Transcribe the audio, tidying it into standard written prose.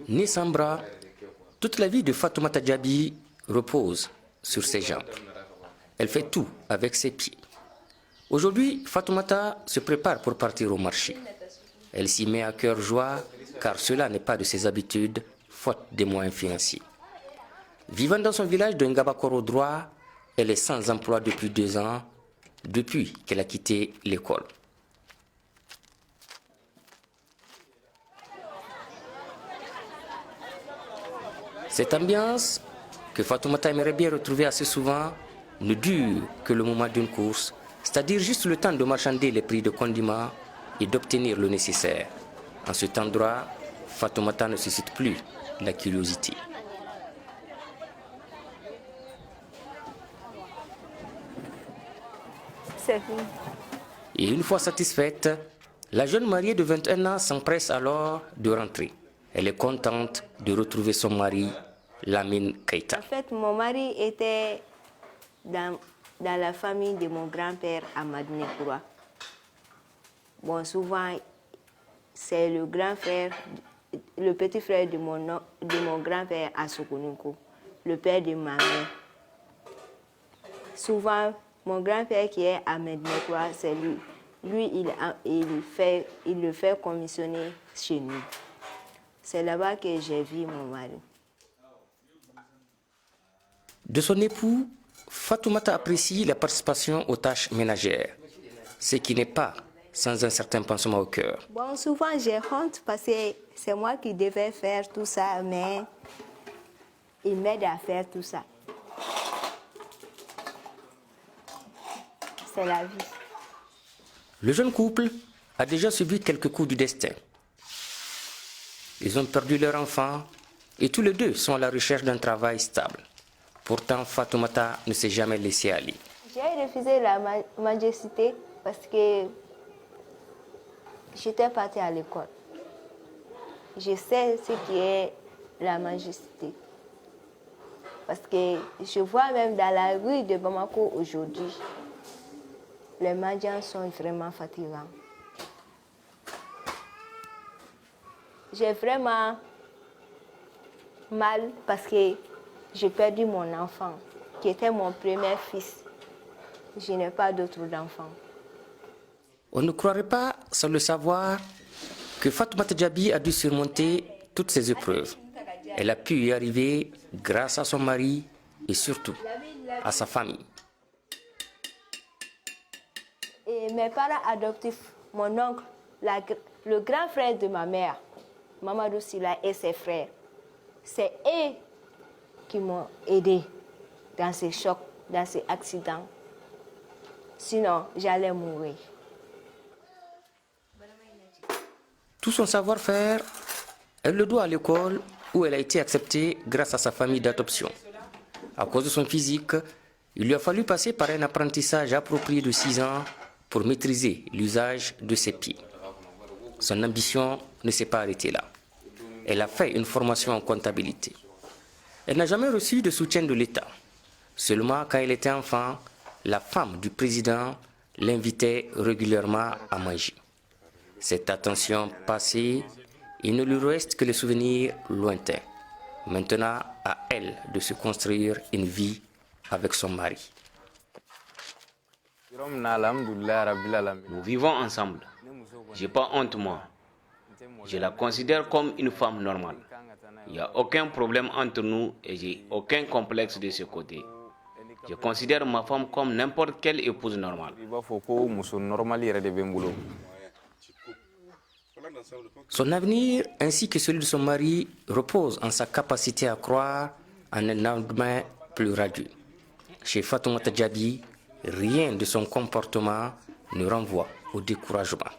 ni sans bras, toute la vie de Fatoumata Diaby repose sur ses jambes. Elle fait tout avec ses pieds. Aujourd'hui, Fatoumata se prépare pour partir au marché. Elle s'y met à cœur joie, car cela n'est pas de ses habitudes, faute des moyens financiers. Vivant dans son village de Ngabakoro droit, elle est sans emploi depuis 2 ans, depuis qu'elle a quitté l'école. Cette ambiance, que Fatoumata aimerait bien retrouver assez souvent, ne dure que le moment d'une course, c'est-à-dire juste le temps de marchander les prix de condiments et d'obtenir le nécessaire. En cet endroit, Fatoumata ne suscite plus la curiosité. Et une fois satisfaite, la jeune mariée de 21 ans s'empresse alors de rentrer. Elle est contente de retrouver son mari, Lamine Keita. En fait, mon mari était dans la famille de mon grand-père à Madinekura. Bon, souvent, c'est le grand frère, le petit frère de mon grand-père à Sokonunko, le père de ma mère. Souvent, mon grand-père qui est à Madinekura, c'est lui. Lui, il le fait commissionner chez nous. C'est là-bas que j'ai vu mon mari. De son époux, Fatoumata apprécie la participation aux tâches ménagères, ce qui n'est pas sans un certain pansement au cœur. Bon, souvent j'ai honte parce que c'est moi qui devais faire tout ça, mais il m'aide à faire tout ça. C'est la vie. Le jeune couple a déjà subi quelques coups du destin. Ils ont perdu leur enfant et tous les deux sont à la recherche d'un travail stable. Pourtant, Fatoumata ne s'est jamais laissée aller. J'ai refusé la majesté parce que j'étais partie à l'école. Je sais ce qui est la majesté. Parce que je vois même dans la rue de Bamako aujourd'hui, les mendiants sont vraiment fatigants. J'ai vraiment mal parce que j'ai perdu mon enfant, qui était mon premier fils. Je n'ai pas d'autre enfant. On ne croirait pas, sans le savoir, que Fatoumata Diaby a dû surmonter toutes ces épreuves. Elle a pu y arriver grâce à son mari et surtout à sa famille. Et mes parents adoptifs, mon oncle, le grand frère de ma mère, Mamadou Sila et ses frères, c'est eux qui m'ont aidé dans ces chocs, dans ces accidents. Sinon, j'allais mourir. Tout son savoir-faire, elle le doit à l'école où elle a été acceptée grâce à sa famille d'adoption. À cause de son physique, il lui a fallu passer par un apprentissage approprié de 6 ans pour maîtriser l'usage de ses pieds. Son ambition ne s'est pas arrêtée là. Elle a fait une formation en comptabilité. Elle n'a jamais reçu de soutien de l'État. Seulement quand elle était enfant, la femme du président l'invitait régulièrement à manger. Cette attention passée, il ne lui reste que les souvenirs lointains. Maintenant, à elle de se construire une vie avec son mari. Nous vivons ensemble. Je n'ai pas honte, moi. Je la considère comme une femme normale. Il n'y a aucun problème entre nous et j'ai aucun complexe de ce côté. Je considère ma femme comme n'importe quelle épouse normale. Son avenir ainsi que celui de son mari repose en sa capacité à croire en un lendemain plus radieux. Chez Fatoumata Diaby, rien de son comportement ne renvoie au découragement.